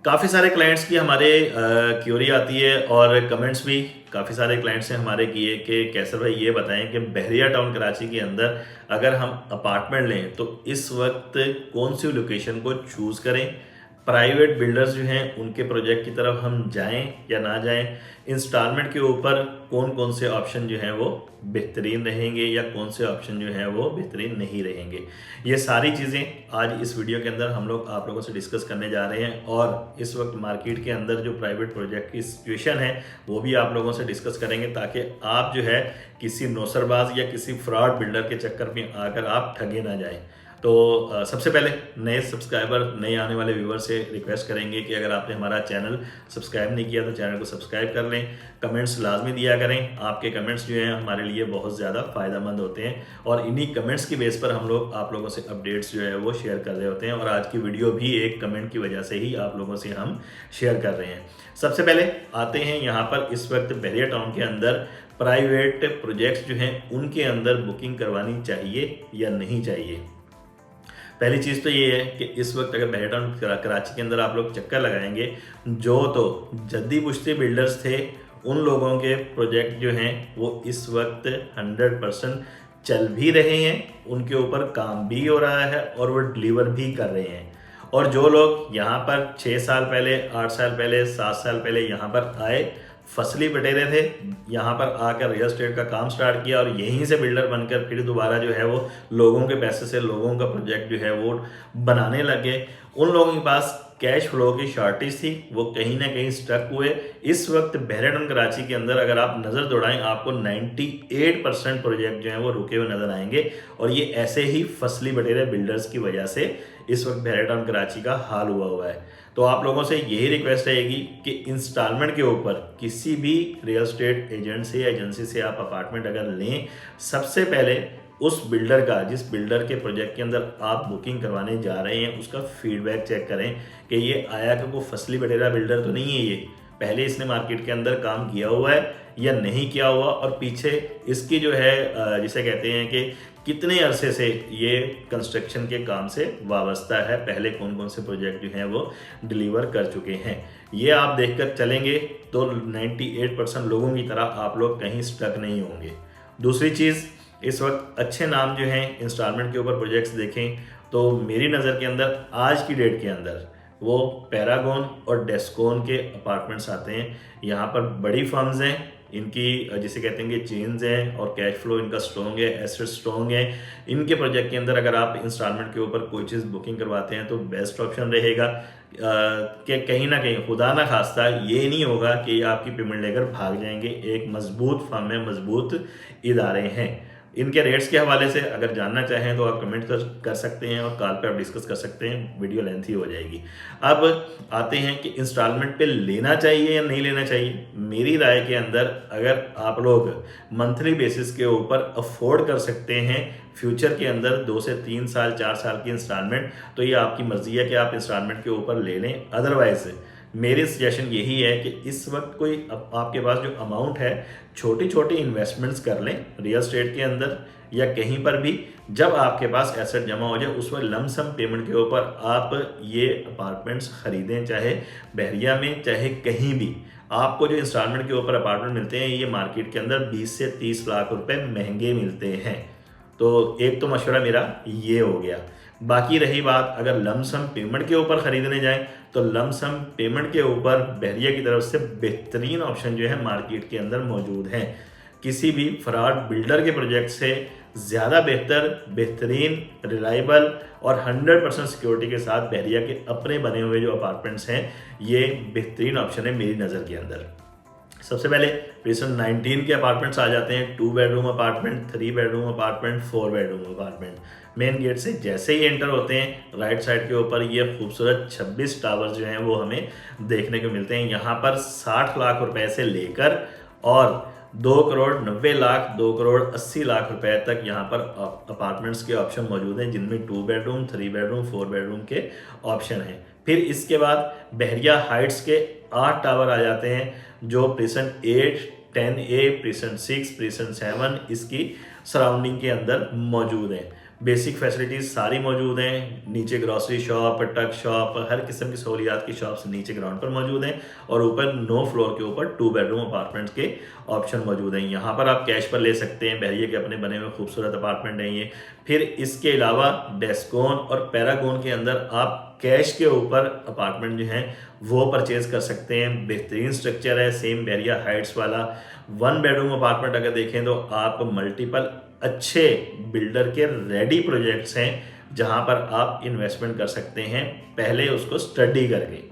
काफ़ी सारे क्लाइंट्स की हमारे क्यूरी आती है और कमेंट्स भी काफ़ी सारे क्लाइंट्स ने हमारे किए कि कैसर भाई ये बताएं कि बहरिया टाउन कराची के अंदर अगर हम अपार्टमेंट लें तो इस वक्त कौन सी लोकेशन को चूज़ करें, प्राइवेट बिल्डर्स जो हैं उनके प्रोजेक्ट की तरफ हम जाएं या ना जाएं, इंस्टॉलमेंट के ऊपर कौन कौन से ऑप्शन जो हैं वो बेहतरीन रहेंगे या कौन से ऑप्शन जो हैं वो बेहतरीन नहीं रहेंगे। ये सारी चीज़ें आज इस वीडियो के अंदर हम लोग आप लोगों से डिस्कस करने जा रहे हैं और इस वक्त मार्केट के अंदर जो प्राइवेट प्रोजेक्ट की सिचुएशन है वो भी आप लोगों से डिस्कस करेंगे ताकि आप जो है किसी नौसरबाज या किसी फ्रॉड बिल्डर के चक्कर में आकर आप ठगे ना जाएं। तो सबसे पहले नए सब्सक्राइबर, नए आने वाले व्यूवर से रिक्वेस्ट करेंगे कि अगर आपने हमारा चैनल सब्सक्राइब नहीं किया तो चैनल को सब्सक्राइब कर लें। कमेंट्स लाजमी दिया करें, आपके कमेंट्स जो हैं हमारे लिए बहुत ज़्यादा फ़ायदेमंद होते हैं और इन्हीं कमेंट्स की बेस पर हम लोग आप लोगों से अपडेट्स जो है वो शेयर कर रहे होते हैं और आज की वीडियो भी एक कमेंट की वजह से ही आप लोगों से हम शेयर कर रहे हैं। सबसे पहले आते हैं यहाँ पर इस वक्त बहरिया टाउन के अंदर प्राइवेट प्रोजेक्ट्स जो हैं उनके अंदर बुकिंग करवानी चाहिए या नहीं चाहिए। पहली चीज़ तो ये है कि इस वक्त अगर बहरिया टाउन कराची के अंदर आप लोग चक्कर लगाएंगे, जो तो जद्दी पुश्ती बिल्डर्स थे उन लोगों के प्रोजेक्ट जो हैं वो इस वक्त 100% चल भी रहे हैं, उनके ऊपर काम भी हो रहा है और वो डिलीवर भी कर रहे हैं। और जो लोग यहाँ पर 6 साल पहले, 8 साल पहले, 7 साल पहले यहाँ पर आए, फसली बटेरे थे, यहाँ पर आकर रियल एस्टेट का काम स्टार्ट किया और यहीं से बिल्डर बनकर फिर दोबारा जो है वो लोगों के पैसे से लोगों का प्रोजेक्ट जो है वो बनाने लगे, उन लोगों के पास कैश फ्लो की शॉर्टेज थी, वो कहीं ना कहीं स्टक हुए। इस वक्त बहरिया टाउन कराची के अंदर अगर आप नज़र दौड़ाएं आपको 98% प्रोजेक्ट जो हैं वो रुके हुए नजर आएंगे और ये ऐसे ही फसली बटेरे बिल्डर्स की वजह से इस वक्त बहरिया टाउन कराची का हाल हुआ है। तो आप लोगों से यही रिक्वेस्ट रहेगी कि इंस्टॉलमेंट के ऊपर किसी भी रियल एस्टेट एजेंट से या एजेंसी से आप अपार्टमेंट अगर लें, सबसे पहले उस बिल्डर का, जिस बिल्डर के प्रोजेक्ट के अंदर आप बुकिंग करवाने जा रहे हैं, उसका फीडबैक चेक करें कि ये आया कि वो फसली बटेरा बिल्डर तो नहीं है, ये पहले इसने मार्केट के अंदर काम किया हुआ है या नहीं किया हुआ और पीछे इसकी जो है जिसे कहते हैं कि कितने अरसे से ये कंस्ट्रक्शन के काम से वाबस्ता है, पहले कौन कौन से प्रोजेक्ट जो हैं वो डिलीवर कर चुके हैं। ये आप देखकर चलेंगे तो 98% लोगों की तरह आप लोग कहीं स्टक नहीं होंगे। दूसरी चीज़, इस वक्त अच्छे नाम जो हैं इंस्टॉलमेंट के ऊपर प्रोजेक्ट्स देखें तो मेरी नज़र के अंदर आज की डेट के अंदर वो पैरागॉन और डेस्कोन के अपार्टमेंट्स आते हैं। यहाँ पर बड़ी फर्म्स हैं, इनकी जिसे कहते हैं कि चेन्स हैं और कैश फ्लो इनका स्ट्रॉन्ग है, एसेट स्ट्रॉन्ग है। इनके प्रोजेक्ट के अंदर अगर आप इंस्टॉलमेंट के ऊपर कोई चीज़ बुकिंग करवाते हैं तो बेस्ट ऑप्शन रहेगा कि कहीं ना कहीं खुदा ना खास्ता ये नहीं होगा कि आपकी पेमेंट लेकर भाग जाएंगे। एक मजबूत फर्म है, मजबूत इदारे हैं। इनके रेट्स के हवाले से अगर जानना चाहें तो आप कमेंट कर सकते हैं और कॉल पे आप डिस्कस कर सकते हैं, वीडियो लेंथी हो जाएगी। अब आते हैं कि इंस्टॉलमेंट पे लेना चाहिए या नहीं लेना चाहिए। मेरी राय के अंदर अगर आप लोग मंथली बेसिस के ऊपर अफोर्ड कर सकते हैं फ्यूचर के अंदर 2 से 3 साल, 4 साल की इंस्टॉलमेंट, तो ये आपकी मर्जी है कि आप इंस्टॉलमेंट के ऊपर ले लें। अदरवाइज मेरी सजेशन यही है कि इस वक्त कोई आपके पास जो अमाउंट है, छोटी छोटी इन्वेस्टमेंट्स कर लें रियल एस्टेट के अंदर या कहीं पर भी। जब आपके पास एसेट जमा हो जाए उस वक्त लमसम पेमेंट के ऊपर आप ये अपार्टमेंट्स खरीदें, चाहे बहरिया में चाहे कहीं भी। आपको जो इंस्टॉलमेंट के ऊपर अपार्टमेंट मिलते हैं ये मार्केट के अंदर 20 से 30 लाख रुपए महंगे मिलते हैं। तो एक तो मशवरा मेरा ये हो गया। बाकी रही बात अगर लमसम पेमेंट के ऊपर ख़रीदने जाएं तो लमसम पेमेंट के ऊपर बहरिया की तरफ से बेहतरीन ऑप्शन जो है मार्केट के अंदर मौजूद हैं। किसी भी फ्रॉड बिल्डर के प्रोजेक्ट से ज़्यादा बेहतर, बेहतरीन, रिलायबल और 100% सिक्योरिटी के साथ बहरिया के अपने बने हुए जो अपार्टमेंट्स हैं ये बेहतरीन ऑप्शन है मेरी नज़र के अंदर। सबसे पहले प्रीसन 19 के अपार्टमेंट्स आ जाते हैं। 2 bedroom apartment, 3 bedroom apartment, 4 bedroom apartment. Main gate से जैसे ही एंटर होते हैं राइट साइड के ऊपर ये खूबसूरत 26 टावर्स जो हैं वो हमें देखने को मिलते हैं। यहाँ पर 60 लाख रुपए से लेकर और 2 करोड़ 90 लाख, 2 करोड़ 80 लाख रुपए तक यहाँ पर अपार्टमेंट्स के ऑप्शन मौजूद हैं, जिनमें 2 बेडरूम, 3 बेडरूम, 4 बेडरूम के ऑप्शन हैं। फिर इसके बाद बहरिया हाइट्स के 8 टावर आ जाते हैं जो प्रीसन 8, 10A, प्रीसन 6, प्रीसन 7 इसकी सराउंडिंग के अंदर मौजूद है। बेसिक फैसिलिटीज़ सारी मौजूद हैं। नीचे ग्रॉसरी शॉप, टक शॉप, हर किस्म की सहूलियात की शॉप्स नीचे ग्राउंड पर मौजूद हैं और ऊपर 9 फ्लोर के ऊपर 2 बेडरूम अपार्टमेंट्स के ऑप्शन मौजूद हैं। यहाँ पर आप कैश पर ले सकते हैं। बहरिया के अपने बने हुए खूबसूरत अपार्टमेंट हैं ये। फिर इसके अलावा डेस्कोन और पैरागोन के अंदर आप कैश के ऊपर अपार्टमेंट जो हैं वो परचेज कर सकते हैं। बेहतरीन स्ट्रक्चर है, सेम बहरिया हाइट्स वाला 1 बेडरूम अपार्टमेंट। अगर देखें तो आप मल्टीपल अच्छे बिल्डर के रेडी प्रोजेक्ट्स हैं जहां पर आप इन्वेस्टमेंट कर सकते हैं पहले उसको स्टडी करके।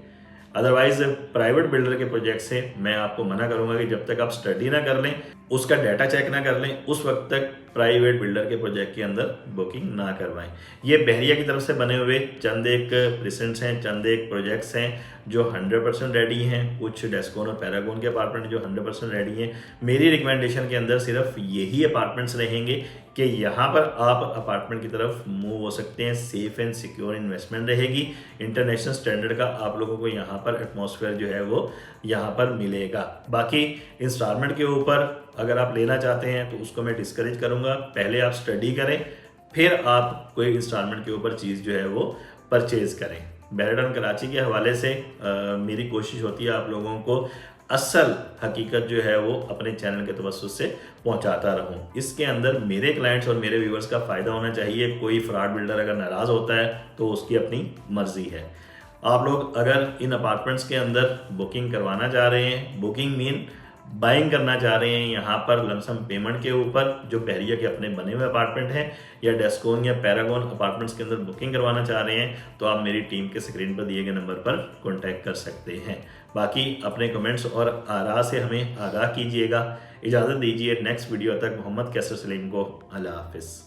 अदरवाइज प्राइवेट बिल्डर के प्रोजेक्ट से मैं आपको मना करूंगा कि जब तक आप स्टडी ना कर लें, उसका डाटा चेक ना कर लें, उस वक्त तक प्राइवेट बिल्डर के प्रोजेक्ट के अंदर बुकिंग ना करवाएं। ये बहरिया की तरफ से बने हुए चंद एक प्रेजेंट्स हैं, चंद एक प्रोजेक्ट्स हैं जो 100% रेडी हैं। कुछ डेस्कोन और पैरागोन के अपार्टमेंट जो 100% रेडी हैं। मेरी रिकमेंडेशन के अंदर सिर्फ यही अपार्टमेंट्स रहेंगे कि यहाँ पर आप अपार्टमेंट की तरफ मूव हो सकते हैं। सेफ एंड सिक्योर इन्वेस्टमेंट रहेगी। इंटरनेशनल स्टैंडर्ड का आप लोगों को यहाँ पर एटमॉस्फेयर जो है वो यहाँ पर मिलेगा। बाकी इंस्टॉलमेंट के ऊपर अगर आप लेना चाहते हैं तो उसको मैं डिस्करेज करूँगा। पहले आप स्टडी करें, फिर आप कोई इंस्टॉलमेंट के ऊपर चीज़ जो है वो परचेज करें। बहरिया टाउन कराची के हवाले से मेरी कोशिश होती है आप लोगों को असल हकीकत जो है वो अपने चैनल के तवज्जुह से पहुंचाता रहूं। इसके अंदर मेरे क्लाइंट्स और मेरे व्यूवर्स का फ़ायदा होना चाहिए। कोई फ्रॉड बिल्डर अगर नाराज़ होता है तो उसकी अपनी मर्जी है। आप लोग अगर इन अपार्टमेंट्स के अंदर बुकिंग करवाना चाह रहे हैं, बुकिंग मीन बाइंग करना चाह रहे हैं यहाँ पर लमसम पेमेंट के ऊपर, जो बहरिया के अपने बने हुए अपार्टमेंट हैं या डेस्कोन या पैरागोन अपार्टमेंट्स के अंदर बुकिंग करवाना चाह रहे हैं, तो आप मेरी टीम के स्क्रीन पर दिए गए नंबर पर कॉन्टैक्ट कर सकते हैं। बाकी अपने कमेंट्स और आरा से हमें आगाह कीजिएगा। इजाज़त दीजिए, नेक्स्ट वीडियो तक मोहम्मद कैसर सलीम को अल्लाह हाफिज़।